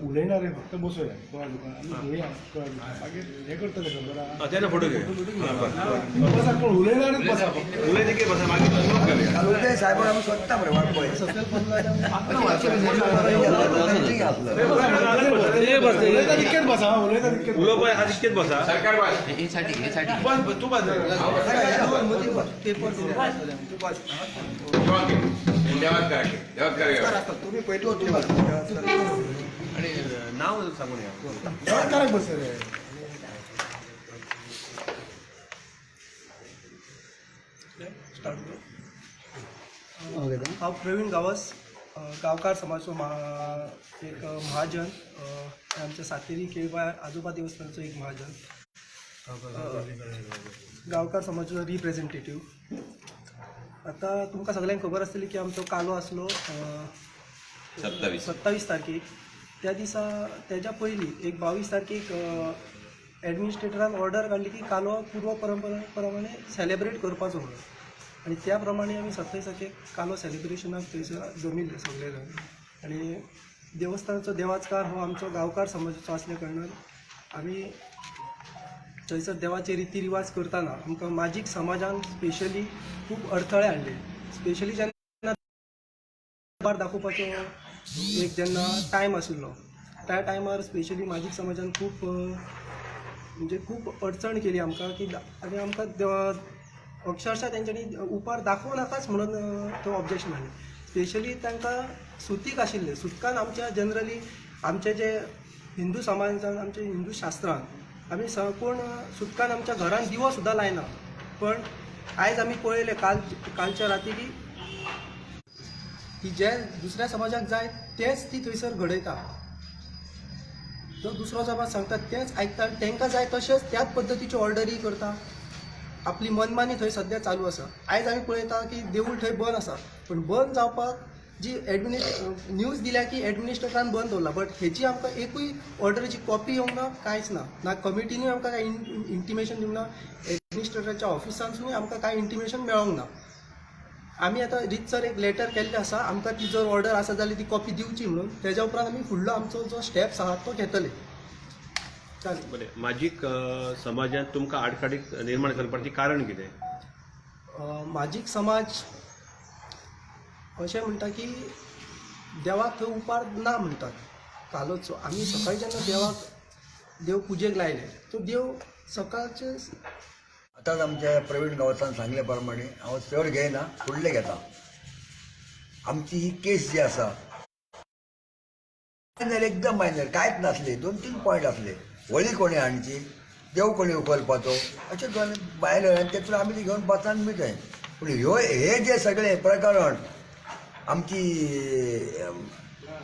उलयणार रे फक्त बसूया हे करता फोटो घे उलयणारच बसा उलयते की बसा मागे साहेब आम्ही स्वतः बसा बसा सरकार तू तुम्ही पहिली होती आणि नाव सांगून या बस हांव प्रवीण गावस गांवकार समाजचो एक महाजन आमच्या सातेरी केळबाय आजोबा देवस्थानचो एक महाजन गांवकार समाजचो रिप्रेझेंटेटिव्ह. आता तुमकां सगळ्यांक खबर आसतली की आमचो कालो आसलो 27 तारखेक. त्या दिसा तेज्या पयलीं एक 22 तारखेक एडमिनिस्ट्रेटरान ऑर्डर काडली की कालो पूर्व परंपरे प्रमाणे सेलेब्रेट करपाचो म्हणून. आणि त्या प्रमाणे आमी 27 तारखेक कालो सेलिब्रेशनाक थंयसर जमिल्ले सगळे जाण. आणि देवस्थानाचो देवाचकार हो आमचो गांवकार समाजाचो आसल्या कारणान आमी थंयसर देवाचे रिती रिवाज करतना आमकां माजीक समाजान स्पेशली खूब अडथळे हाडले. स्पेशली जेन्ना दाखोवपाचो एक जेन्ना टायम आशिल्लो त्या टायमार स्पेशली माजीक समाजान खूब म्हणजे खूब अडचण केली आमकां की आनी आमकां अक्षरशः तेंच्यांनी उपार दाखोवं नाकाच म्हणून तो ऑब्जेक्शन हाडलें. स्पेशली तांकां सुतीक आशिल्ले सुतकान आमच्या जनरली आमचे जे हिंदू समाजान आमच्या हिंदू शास्त्रान आमी कोण सुतकान आमच्या घरान दिवो सुद्दां लायना. पण आयज आमी पळयलें कालच्या राती की जे दुसऱ्या समाजाक जाय तेच ती थंयसर घडयता. जो दुसरो समाज सांगता तेच आयकता तांकां जाय तशेंच त्याच पद्दतीच्यो ऑर्डरी करता. आपली मनमानी थंय सद्या चालू आसा. आयज आमी पळयता की देवूळ थंय बंद आसा पण बंद जावपाक जी न्यूज दिल्या की एडमिनिस्ट्रेटरान बंद दवरला बट हेची आमकां एकूय ऑर्डरीची कॉपी येवंक ना कांयच ना कमिटीनूय आमकां कांय इंटिमेशन दिवंक ना एडमिनिस्ट्रेटराच्या ऑफिसांसूय आमकां कांय इंटिमेशन मेळोंक ना. आमी आतां रितसर एक लेटर केल्लें आसा आमकां ती जर ऑर्डर आसा जाल्यार ती कॉपी दिवची म्हणून. तेज्या उपरांत आमी फुडलो आमचो जो स्टेप्स आहा तो घेतले. बरें माजीक समाजांत तुमकां आडखाडी निर्माण करपाचें कारण कितें? माजीक समाज अशें म्हणटा की देवाक थंय उपार ना म्हणटात कालोचो. आमी सकाळी जेन्ना देव पुजेक लायले तो देव सकाळचे आतांच आमच्या प्रवीण गांवसान सांगले प्रमाणे हांव चड घेयना फुडले घेता. आमची ही केस जी आसा मायनर एकदम मायनर कांयच नासले 2-3 पॉयंट आसले. वळी कोणी हाडची देव कोणी उखलपाचो अशें दोन भायले आनी तेतून आमी ती घेवन बसान बी थंय. पूण हे जे सगळे प्रकरण आमची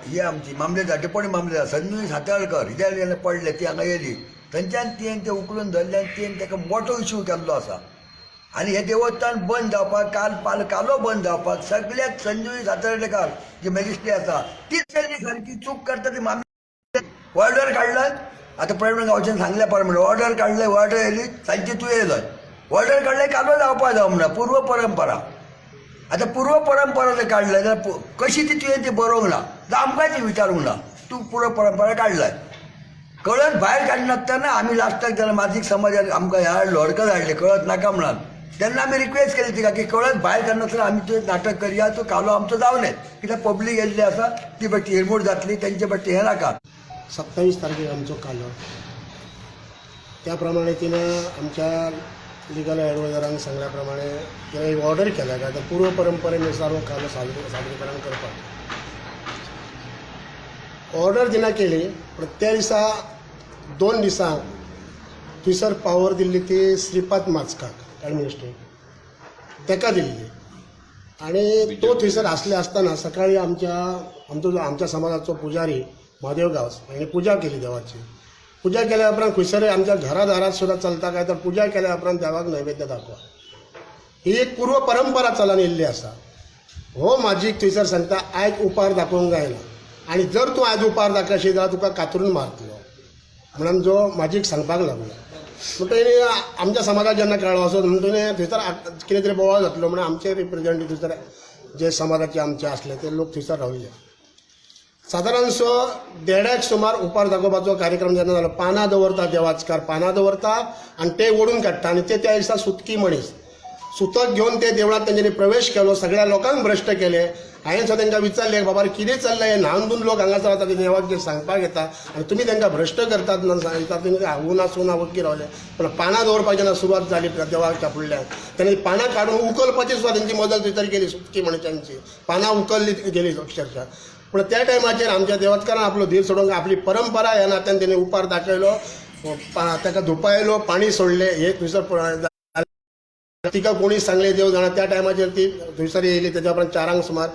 ही आमची मामलेदार डेप्युटी मामलेदार संजय सातळकर हिच्या जेन्ना पडले ती हांगा येयली थंयच्यान तें उखलून धरले आनी तें ताका मोठो इश्यू केल्लो आसा. आनी हे देवस्थान बंद जावपाक कालो बंद जावपाक सगळ्यात संजय सातळकर जे मॅजिस्ट्रेट आसा तीच सारकी चूक करता ती मामले ऑर्डर काडल्यात. आतां प्रवीण गांवच्यान सांगल्या प्रमाणे ऑर्डर काडले ऑर्डर येयली सांजची तूं येयलोय ऑर्डर काडले कालो जावपाक जावं म्हणा पूर्व परंपरा. आतां पूर्व परंपरा जर काडले जाल्यार कशी ती तुवें ती बरोवंक ना जावं आमकांय ती विचारूंक ना. तूं पूर्व परंपरा काडलाय कळत भायर काडनासतना आमी लास्टाक जेन्ना माजीक समाजान आमकां हाडलो हडकत हाडले कळत नाका म्हणून तेन्ना आमी रिक्वेस्ट केली तिका की कळत भायर काडनासतना आमी तुवें नाटक करया तो कालो आमचो जावं नये कित्याक पब्लीक येयल्ली आसा ती बट्टी हिरमूड जातली तेंचे बट्टी हें नाका. 27 तारखेक आमचो कालो त्या प्रमाणे तिनं आमच्या लिगल एडवायझरांक सांगल्या प्रमाणे तिणें एक ऑर्डर केल्या काय तर पूर्व परंपरेनुसार हो कालो सादरीकरण करपाक ऑर्डर दिना केली. पण त्या दिसा 2 दिसांक थंयसर पावर दिल्ली ती श्रीपाद माचकाक एडमिनिस्ट्रेट ताका दिल्ली. आनी तो थंयसर आसले आसतना सकाळी आमच्या समाजाचो पुजारी महादेव गांवस हांणी पुजा केली देवाची. पुजा केल्या उपरांत खंयसर आमच्या घरादारात सुद्दां चलता काय तर पुजा केल्या उपरांत देवाक नैवेद्य दाखोवप ही एक पूर्व परंपरा चलन येयल्ली आसा. हो माजीक थंयसर सांगता आयज उपार दाखोवंक जायना आनी जर तूं आयज उपार दाखयशी जाल्यार तुका कातरून मारतलो. म्हणून जो माजीक सांगपाक लागलो म्हणटरी आमच्या समाजाक जेन्ना कळ्ळो असो म्हणटरी थंयसर कितें तरी बोवाळ जातलो म्हणून आमचे रिप्रेझेंटेटिव्ह थंयसर जे समाजाचे आमचे आसले ते लोक थंयसर रावले सादारणसो 1:30 सुमार उपार दाखोवपाचो कार्यक्रम जेन्ना जालो पानां दवरता देवाचकार पानां दवरता आनी ते ओडून काडटा आनी ते त्या दिसा सुतकी मनीस सुतक घेवन ते देवळांत तेंच्यांनी प्रवेश केलो सगळ्या लोकांक भ्रश्ट केले हांवें सुद्दां तांकां विचारलें बाबा चकितें चल्लें हे न्हावन धुवन लोक हांगासर वता ते देवाक जे सांगपाक येता आनी तुमी तांकां भ्रश्ट करतात म्हणून सांगता तुमी हावूना सुना वखी रावले पण पानां दवरपाक जेन्ना सुरवात जाली देवाच्या फुडल्यान तेन्ना पानां काडून उखलपाची सुद्दां तेंची मदत थंयसर केली सुतकी मनशांची पानां उखल्ली गेली अक्षरशः पूण त्या टायमाचेर आमच्या देवतकारान आपलो धीर सोडूंक आपली परंपरा ह्या नात्यान तेणें उपार दाखयलो ताका धुपायलो पाणी सोडलें हे थंयसर तिका कोणी सांगले देव जाणा त्या टायमाचेर ती थंयसर येयली तेच्या उपरांत 4 सुमार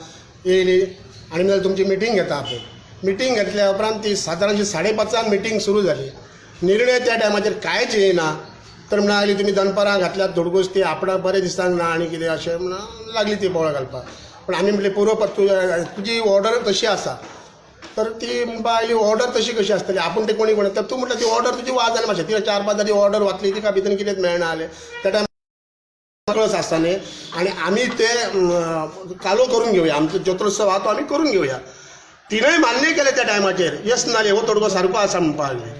येयली आनी म्हणल्यार तुमची मिटींग घेता आपूण मिटींग घेतल्या उपरांत ती सादारणशी 5:30 मिटींग सुरू जाली निर्णय त्या टायमाचेर कांयच येयना तर म्हणून लागली तुमी दनपारां घातल्यात धोडगोस ती आपणाक बरें दिसतां ना आनी कितें अशें म्हणून लागली ती बोवाळ घालपाक पण आमी म्हणलें तुजी ऑर्डर तशी आसा तर ती म्हणपा आयली ऑर्डर तशी कशी आसतली आपूण ते कोणी तर तूं म्हटलं ती ऑर्डर तुजी वाज जाली मातशें ती 4-5 जाली ऑर्डर वाचली तिका भितर कितेंच मेळना जालें त्या टायमार कळस आसता न्ही आनी आमी ते कालो करून घेवया आमचो जत्रोत्सव आहा तो आमी करून घेवया तिणेंय मान्य केलें त्या टायमाचेर यस नाले हो तोडगो सारको आसा म्हणपा लागली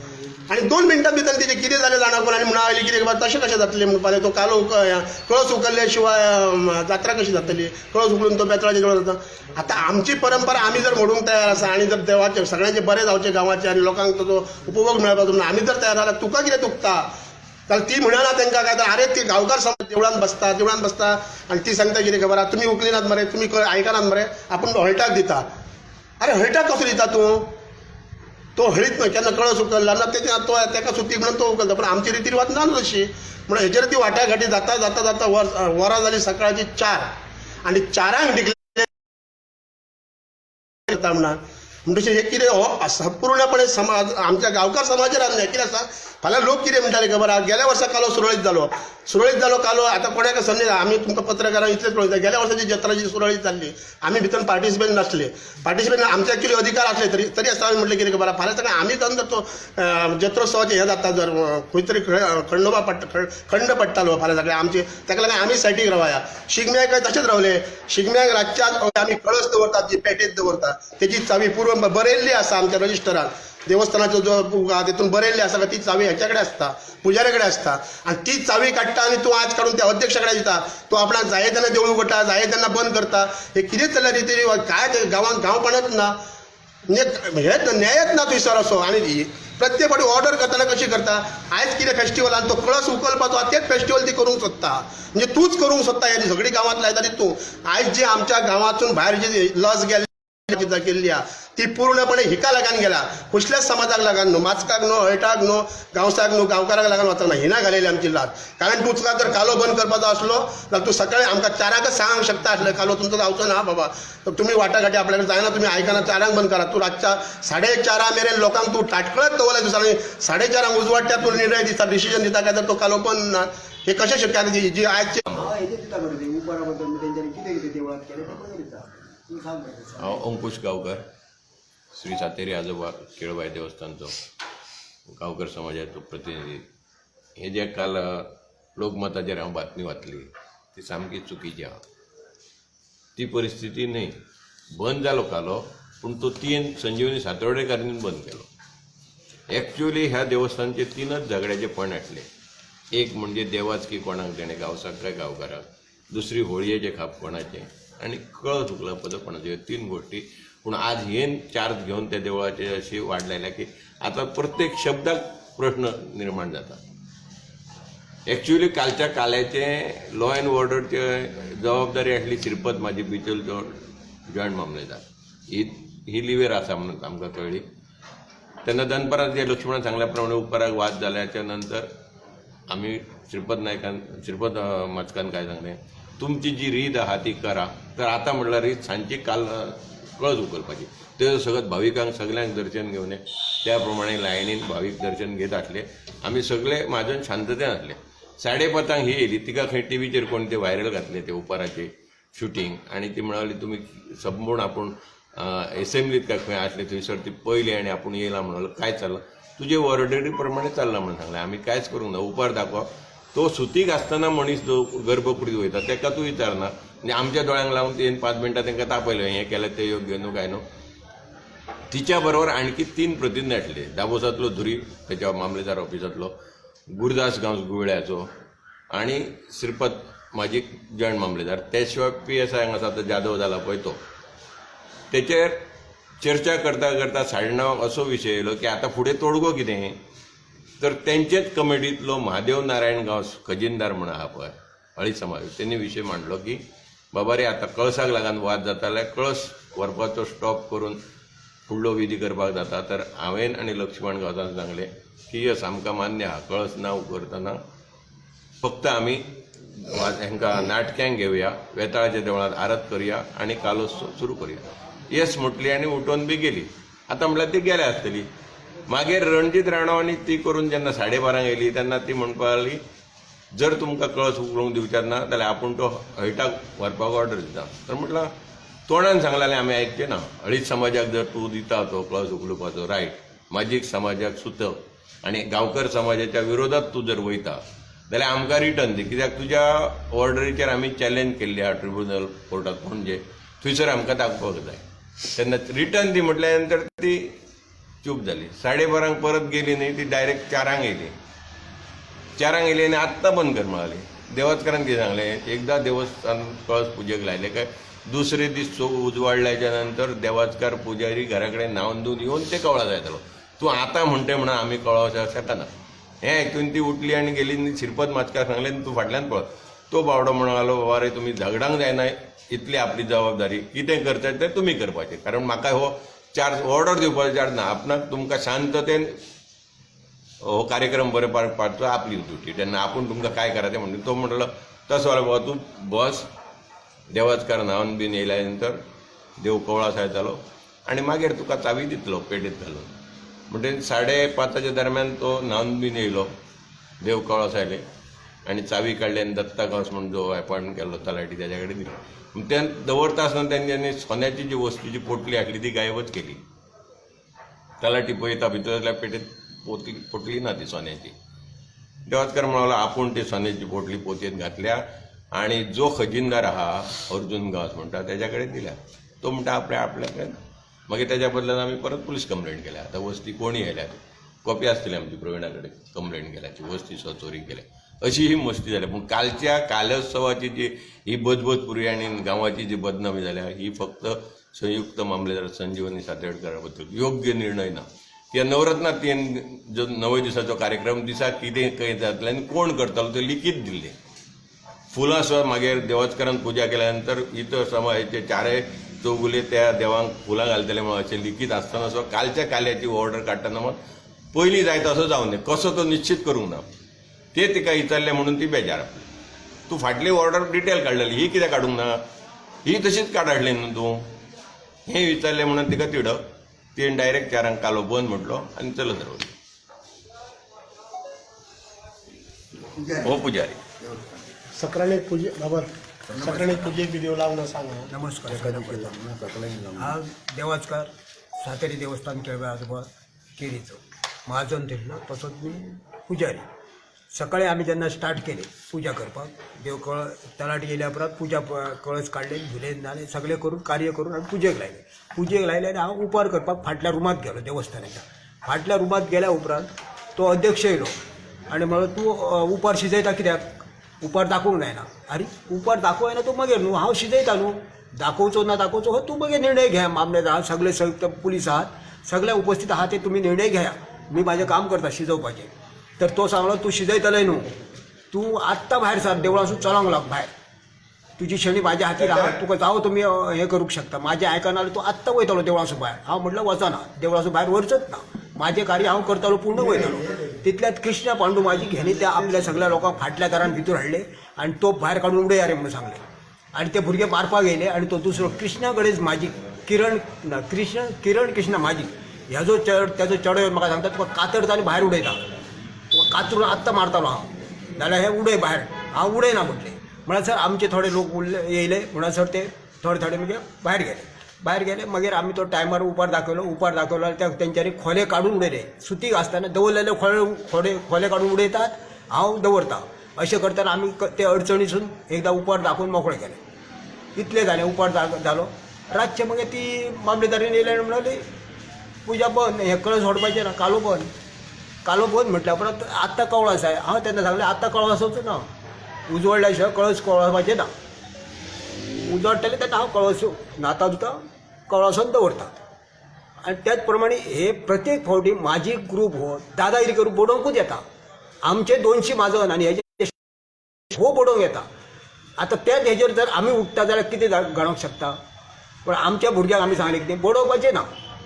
आनी 2 मिनटां भितर तिणें कितें जालें जाणा कोण आनी म्हणून लागली कितें तशें कशें जातलें म्हणपा लागलें तो कालो कळस उखल्ल्या शिवाय जात्रा कशी जातली कळस उखलून तो बेतळाचे जवळ जाता आतां आमची परंपरा आमी जर मोडूंक तयार आसा आनी जर देवाचें सगळ्यांचें बरें जावचें गांवाचें आनी लोकांक ताचो उपभोग मेळपाचो म्हणून आमी जर तयार जाल्यार तुका कितें चुकता जाल्यार ती म्हणना तांकां काय तर अरे ती गांवकार समाज देवळान बसता आनी ती सांगता कितें खबर आहा तुमी उखलिनात मरे तुमी आयकनात मरे आपूण हळटाक दिता अरे हळटाक कसो दिता तूं तो हळीत न्हय केन्ना कळस उखलला ना तेका सुती म्हणून तो उखलता पण आमची रिती रिवाज ना तशी म्हणून हेचेर ती वाटाघाटी जाता वरां जाली सकाळची 4 आनी 4 डिक्लेर करता म्हणटशें हे कितें हो संपूर्णपणे समाज आमच्या गांवकार समाजाचेर आसलें कितें आसा फाल्यां लोक कितें म्हणटाले खबर आहा गेल्या वर्सा कालो सुरळीत जालो कालो आतां कोणाक संदेश आमी तुमकां पत्रकारांक इतलेंच पळयता गेल्या वर्साची जत्रा जी सुरळीत जाल्ली आमी भितर पार्टिसिपेट नासले आमच्या कितें अधिकार आसले तरी आसता आमी म्हटलें कितें खबर आहा फाल्यां सगळें आमी जर तो जत्रोत्सवाचें हें जाता जर खंय तरी खंड पडटालो फाल्यां सगळें आमचे ताका लागून आमी सायटीक रावया शिगम्याक तशेंच रावले शिगम्याक रातच्या आमी कळस दवरतात जी पेटेत दवरता तेची चावी पूर्व बरयल्ली आसा आमच्या रजिस्टरान देवस्थानाचो जो तितून बरयल्ली आसा ती चावी हेच्या कडेन आसता पुजाऱ्या कडेन आसता आनी ती चावी काडटा आनी तूं आज काडून त्या अध्यक्षा कडेन दिता तो आपणाक जाय तेन्ना देवूळ उगडटा जाय तेन्ना बंद करता हे कितें चल्ल्या रिती रिवाज काय गांवांत गांवपणच ना म्हणजे हेच न्यायच ना थंयसर असो आनी प्रत्येक फावटी ऑर्डर करतना कशी करता आयज कितें फेस्टिवलान तो कळस उखलपाचो तेच फेस्टिवल ती करूंक सोदता म्हणजे तूंच करूंक सोदता हे सगळी गांवांत लायता तूं आयज जी आमच्या गांवांतून भायर जी लस गेली केल्ली ती पूर्णपणे हिका लागून गेला कसल्याच समाजाक लागून न्हू माचकाक न्हू हळटाक न्हू गांवसाक न्हू गांवकाराक लागून वचना हिना घालेली आमची लाज कारण तूं तुका जर कालो बंद करपाचो आसलो जाल्यार तूं सकाळी आमकां 4क सांगूंक शकता आसलें कालो तुमचो जावचो ना बाबा तुमी वाटाघाटी आपल्या कडेन जायना तुमी आयकना 4क बंद करा तूं रातच्या 4:30 मेरेन लोकांक तूं ताटकळत दवरल्या दिसांनी 4:30 उजवाडट्यार तूं निर्णय दिता डिसिजन दिता काय तर तो कालो बंद ना हे कशें शक्य आसा जी आयजचे हांव अंकुश गांवकार श्री सातेरी आजोबा केळबाई देवस्थानचो गांवकार समाजाचो प्रतिनिधी हे जे काल लोकमताचेर हांव बातमी वाचली ती सामकी चुकीची आहा ती परिस्थिती न्हय बंद जालो कालो पूण तो 3 संजीवनी सातोडेकारांनी बंद केलो एक्चुअली ह्या देवस्थानचे 3च झगड्याचे पॉयंट आसले एक म्हणजे देवाच की कोणाक तेणें गांवसाक काय गांवकाराक दुसरी होळयेचे खाप कोणाचें आनी कळस उखलपाचो कोणाच्यो 3 गोश्टी पूण आज हे 4 घेवन त्या देवळाचे अशी वाट लायल्या की आतां प्रत्येक शब्दाक प्रश्न निर्माण जाता एक्चुअली कालच्या काल्याचे लॉ अँड ऑर्डरचे जबाबदारी आसली श्रीपत म्हाजी बिचल जॉयंट मामलेदार ही लिव्हेर आसा म्हणून आमकां कळ्ळी तेन्ना दनपारां जे लक्ष्मणान सांगल्या प्रमाणे उपकाराक वाद जाल्याच्या नंतर आमी श्रीपत माचकान काय सांगलें तुमची जी रीत आहा ती करा तर आतां म्हणल्यार रीत सांजची काल कळस उखलपाची ते सगळ्यात भाविकांक सगळ्यांक दर्शन घेवन त्या प्रमाणे लायनीन भावीक दर्शन घेत आसले आमी सगळे म्हाजोन शांततेन आसले 5:30 ही येयली तिका खंय टीव्हीचेर कोण ते व्हायरल घातले ते उपाराचे शूटिंग आनी ती म्हणाली तुमी संपूर्ण आपूण एसेंब्लीत काय खंय आसले थंयसर ती पयली आनी आपूण येयला म्हणून काय चाललं तुजे ऑर्डरी प्रमाणे चल्ला म्हणून सांगलें. आमी कांयच करूंक ना. उपार दाखोवप. तो सुतीक आसतना मनीस जो गर्भकुडीत वयता ताका तूं विचारना. आनी आमच्या दोळ्यांक लावन तें 5 मिनटां तांकां तापयलें हें केलें तें योग्य न्हू काय न्हू. तिच्या बरोबर आणखी 3 प्रतिनिधी आसले. दाबोसांतलो धुरी तेच्या मामलेदार ऑफिसांतलो, गुरदास गांव गुळ्याचो आनी श्रीपत माजी जॉयंट मामलेदार, ते शिवाय PSI हांगा आसा तो जाधव जाला पळय तो. तेचेर चर्चा करता करता 9:30 असो विशय येयलो की आतां फुडें तोडगो कितें. तर तेंचेच कमिटींतलो महादेव नारायण गांव खजिनदार म्हणून आहा पळय हळी समाज, तेणी विशय मांडलो की बाबा रे आतां कळसाक लागून वाद जाता जाल्यार कळस व्हरपाचो स्टॉप करून फुडलो विधी करपाक जाता. तर हांवें आनी लक्ष्मण गांवसान सांगलें की यस आमकां मान्य आहा, कळस नांव करतना फक्त आमी हांकां नाटक्यांक घेवया, वेताळाच्या देवळांत आरत करया आनी कालोत्सव सुरू करया. येस म्हटली आनी उठोवन बी गेली. आतां म्हळ्यार ती गेल्या आसतली. मागीर रणजीत राणावानी ती करून जेन्ना 12:30 येयली तेन्ना ती म्हणपाक लागली जर तुमकां कळस उखलूंक दिवच्यात ना जाल्यार आपूण तो हळटाक व्हरपाक ऑर्डर दिता. तर म्हटलं तोंडान सांगलें आमी आयकचें ना. हळीत समाजाक जर तूं दिता तो कळस उखलुपाचो रायट, माजीक समाजाक सुतक आनी गांवकर समाजाच्या विरोधात तूं जर वयता जाल्यार आमकां रिटर्न दी. कित्याक तुज्या ऑर्डरीचेर आमी चॅलेंज केल्ली आहा ट्रिब्युनल कोर्टात पणजे, थंयसर आमकां दाखोवपाक जाय. तेन्ना रिटर्न दी म्हटल्या नंतर ती चूप जाली. 12:30 परत गेली न्ही, ती डायरेक्ट 4 येयली. 4 येयली आनी आत्तां बंद कर म्हणाली. देवाचकारान कितें सांगलें, एकदां देवस्थान कळस पुजेक लायले काय दुसरे दीस उजवाडल्याच्या नंतर देवाचकार पुजारी घरा कडेन न्हांवन धुवन येवन ते कवळा जायतलो. तूं आतां म्हणटे म्हणून आमी कळस शकना. हें आयकून ती उठली आनी गेली आनी श्रीपत माचकार सांगलें तूं फाटल्यान पळय. तो बावडो म्हणलो बाबा रे तुमी झगडांक जायना, इतली आपली जबाबदारी, कितें करता तें तुमी करपाचें. कारण म्हाका हो चार्ज ऑर्डर दिवपाचो चार्ज ना. आपणाक तुमकां शांततेन हो कार्यक्रम बरें पार पाडचो आपली ड्युटी. तेन्ना आपूण तुमकां काय करा तें म्हणटा. तो म्हणटलो तसो जाल्यार बाबा तूं बस. देवाचकार न्हांवन बीन येयल्या नंतर देव कवळा सायतालो आनी मागीर तुका चावी दितलो पेटीत घालून. म्हणटकीर 5:30 दरम्यान तो न्हांवन बीन येयलो, देव कवळा सायले आनी चावी काडली आनी दत्ता गांवस म्हणून जो अपॉयंट केल्लो तलाटी तेज्या कडेन दिली. तें दवरता आसतना तेंच्यांनी सोन्याची जी वस्तूची पोटली आसली ती गायबच केली. तलाटी पळयता भितर जाल्यार पेटीत पोटली ना ती सोन्याची. देवाचकार म्हणलो आपूण ती सोन्याची पोटली पोतयेंत घातल्या आनी जो खजिनदार आहा अर्जून गांवस म्हणटा तेज्या कडेन दिल्या. तो म्हणटा आपल्याक. मागीर तेज्या बदल्यान आमी परत पुलीस कंप्लेंट केल्या. आतां वस्ती कोणी येयल्यात, कॉपी आसतली आमची प्रवीणा कडेन कंप्लेंट केल्याची, वस्ती चोरी केल्या अशी ही मस्ती जाल्या. पूण कालच्या कालोत्सवाची जी ही बजबज पुरी आनी गांवाची जी बदनामी जाल्या ही फक्त संयुक्त मामलेदार संजीवनी सातर्डे बद्दल योग्य निर्णय ना. त्या नवरत्ना 9 दिसाचो कार्यक्रम दिसा कितें खंय जातलें आनी कोण करतालो तें लिखीत दिल्लें. फुलां सुद्दां मागीर देवाचकारान पुजा केल्या नंतर इतर समाजाचे 4 चौगुले त्या देवांक फुलां घालतले म्हणून अशें लिखीत आसतना सुद्दां कालच्या काल्याची ऑर्डर काडटना मात पयलीं जाय तसो जावं न्ही, कसो तो निश्चित करूंक ना. ते तिका विचारलें म्हणून ती बेजार आपली. तूं फाटली ऑर्डर डिटेल काडलेली, ही कित्याक काडूंक ना, ही तशीच काडाडली न्हू तूं. हें विचारलें म्हणून तिका तिडक. तिणें डायरेक्ट 4 कालो बंद म्हटलो आनी चलत रावली. हो पुजारी सक्राणे पूजे बाबा सक्राणे पूजेक व्हिडिओ लावून सांगा. नमस्कार. हा देवाचकार सातेरी देवस्थान केळवे आजोबा केरीचो महाजन थंयलो तसोच मी पुजारी. सकाळी आमी जेन्ना स्टार्ट केली पुजा करपाक, देव तलाटी येयल्या उपरांत पुजा कळस काडले, धुलेन जाले, सगळें करून कार्य करून आमी पुजेक लायले आनी हांव उपार करपाक फाटल्या रुमांत गेलो देवस्थानाच्या. फाटल्या रुमांत गेल्या उपरांत तो अध्यक्ष येयलो आनी म्हणलो तूं उपार शिजयता कित्याक, उपार दाखोवंक जायना. अरे उपार दाखोवं येना तूं मागीर न्हू, हांव शिजयता न्हू, दाखोवचो ना दाखोवचो हो तूं मागीर निर्णय घे. मामलेदार सगळे पुलीस आहात, सगळे उपस्थित आहात, ते तुमी निर्णय घेया, मी माझें काम करता शिजोवपाचें. तर तो सांगलो तूं शिजयतलें न्हू, तूं आत्तां भायर सर देवळासून चलोंक लाग भायर, तुजी शणी म्हाज्या हातीर आहा, तुका जावं तुमी हें करूंक शकता. म्हाजें आयकना तूं आत्तां वयतलो देवळासून भायर. हांव म्हटलं वचना, देवळासून भायर वरचोच ना, म्हाजें कार्य हांव करतलो पूर्ण वयतलो. तितल्यात कृष्णा पांडू माझी घेणी त्या आपल्या सगळ्या लोकांक फाटल्या दारान भितर हाडले आनी तोप भायर काडून उडया रे म्हणून सांगलें. आनी ते भुरगे मारपाक येयले आनी तो दुसरो कृष्णा कडेन माझी किरण कृष्णा माझी ह्याचो तेजो चेडो येवन म्हाका सांगता तुका कातरता आनी भायर उडयता, तुका कातरून आत्तां मारतालो हांव, जाल्यार हे उडय भायर. हांव उडयना म्हटलें. म्हळ्यार सर आमचे थोडे लोक येयले म्हणून सर ते थोडे मागीर भायर गेले. भायर गेले. मागीर आमी तो टायमार उपार दाखयलो त्या तेंच्यांनी खोले काडून उडयले. सुतीक आसतना दवरलेले खोले काडून उडयतात, हांव दवरता. अशें करतना आमी ते अडचणीसून एकदां उपार दाखोवन मोकळे केले. इतलें जालें. उपार जालो. रातचे मागीर ती मामलेदारीन येयले आनी म्हणली पुजा बंद, हें कळस सोडपाचें ना, कालो बंद म्हटल्या परत आत्तां कवळास आहे. हांव तेन्ना सांगलें आत्तां कवळासोच ना, उजवडल्या शिवाय कळस कवळासपाचें ना. उजवडटले तेन्ना हांव कळस न्हाता धुता कवळासून दवरता. आनी त्याच प्रमाणे हे प्रत्येक फावटी म्हाजी ग्रूप हो दादागिरी करून बडोवंकूच येता. आमचे 200 माजन आनी हेजे हो बडोवंक येता. आतां त्याच हेजेर जर आमी उठता जाल्यार कितें गणोवंक शकता. पण आमच्या भुरग्यांक आमी सांगलें कितें बडोवपाचें ना.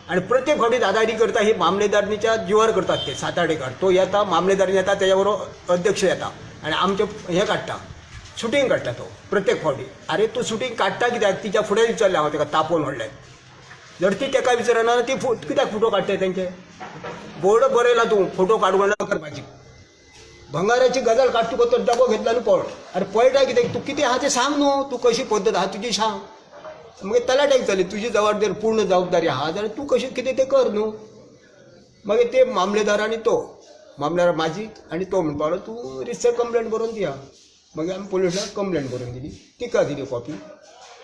आनी प्रत्येक फावटी दादागिरी करता ही मामलेदारनीच्या जिवार करतात ते साताडेकार. तो येता, मामलेदारीन येता, तेज्या बरोबर अध्यक्ष येता आनी आमचें हें काडटा, शुटींग काडटा तो प्रत्येक फावटी. अरे तूं शुटींग काडटा कित्याक? तिच्या फुडें विचारलें हांव तेका तापोवन व्हडलें. जर ती तेका विचारना ती कित्याक फोटो काडटाय तेंचे? बोर्ड बरयला तूं फोटो काडूं ना करपाची. भंगाराची गजाल काड, तुका तो डबो घेतला आनी पळ. अरे पळटा कित्याक? तूं कितें आहा तें सांग न्हू. तूं कशी पद्दत आहा तुजी सांग. मागीर तलाट्याक जाली तुजी जबाबदारी, पूर्ण जबाबदारी आहा जाल्यार तूं कशें कितें तें कर न्हू. मागीर ते मामलेदार आनी तो मामलेदार म्हाजी आनी तो म्हणपाक लागलो तूं रिसर कंप्लेंट बरोवन दिया. मागीर आमी पुलिसाक कंप्लेंट बरोवन दिली. तिका दिली कॉपी.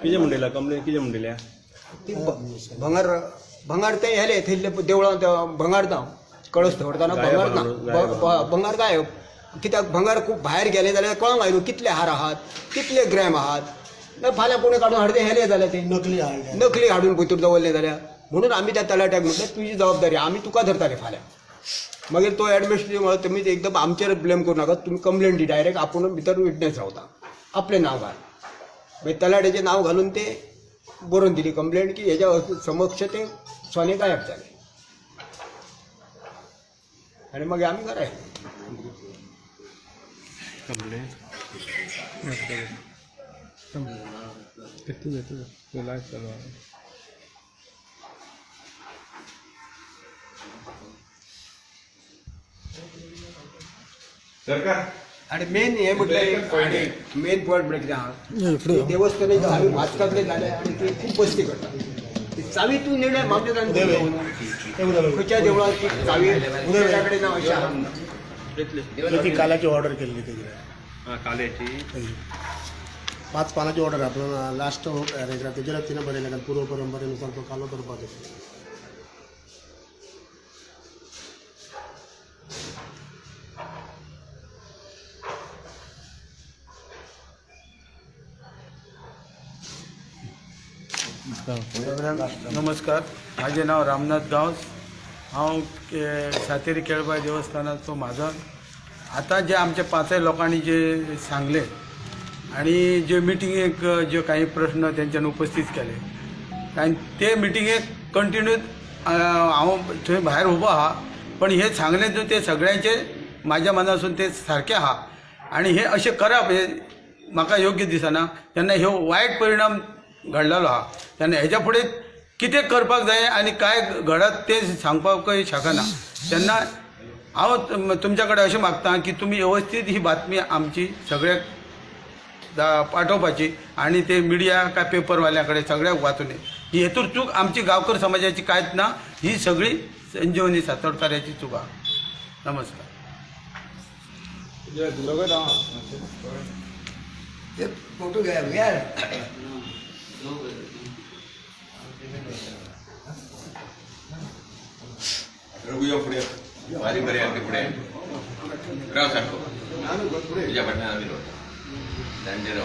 कितें म्हणलेला कंप्लेन कितें म्हणलेल्या? ती भंगार ते हेले थंयले देवळांत भंगार ना, कळस दवरताना भंगार गायब. कित्याक भंगार खूब भायर गेले जाल्यार कळोंक आयलो कितले हार आहात, कितले ग्रॅम आहात. फाल्यां कोणी काडून हाडते हेले जाल्यार ते नकली हाडून भितर दवरले जाल्यार. म्हणून आमी त्या तलाट्याक म्हटलें तुजी जबाबदारी, आमी तुका धरताले फाल्यां. मागीर तो एडमिनिस्ट्रेटीव म्हणलो तुमी एकदम आमचेर ब्लेम करूं नाका, तुमी कंप्लेंट दी डायरेक्ट. आपूण भितर विटनेस रावता, आपलें नांव घाल. मागीर तलाट्याचें नांव घालून ते बरोवन दिली कंप्लेंट की हेज्या समक्ष ते सोने गायब जाले. आनी मागीर आमी घरा येयले. आणि मेन हे म्हटलं मेन पॉईंट म्हणजे कितें आहा देवस्थानाची चावी वाचकातले जाले आणि ते खूप बस्ती करतात. ती चावी तूं निर्णय मामलेदारान खंयच्या देवळाची चावी उदया कडेन ना अशें आहा. ती कालाची ऑर्डर केल्ली तेजेर. काल्याची 5 पानाची ऑर्डर आपल्याला लास्ट पॅरेग्राफ तेजेर तिने बरयलें कारण पूर्व परंपरेनुसार तो कालो करपाक येतो. नमस्कार, माझे नाव रामनाथ गांवस. हांव सातेरी केळबाई देवस्थानाचो म्हाजन. आता जे आमच्या 5 लोकांनी जे सांगले आणि जे मिटिंगेक जे काही प्रश्न त्यांच्यानी उपस्थित केले आणि ते मिटिंगेक कंटिन्यू हांव थंय भायर उबो आहा. पण हे सांगले न्हू ते सगळ्यांचे म्हाज्या मनासून ते सारके आहा. आणि हे अशें करप हे म्हाका योग्य दिसना. तेन्ना ह्यो वायट परिणाम घडलेलो आहा. तेन्ना हेज्या फुडें कितें करपाक जाय आनी काय घडत ते सांगपाकय शकना. तेन्ना हांव तुमच्या कडेन अशें मागतां की तुमी वेवस्थीत ही बातमी आमची सगळ्याक पाठोवपाची आणि ते मिडिया काय पेपरवाल्या कडेन सगळ्याक वाचून ही हेतूर चूक आमची गांवकर समाजाची कांयच ना. ही सगळी संजीवनी सातोडकाराची चूक आहा. नमस्कार. फोटो घ्या. रघुया पुढे बारीक बरे आहे पुढे राव सारखं तुझ्या पटना आम्ही दांडेर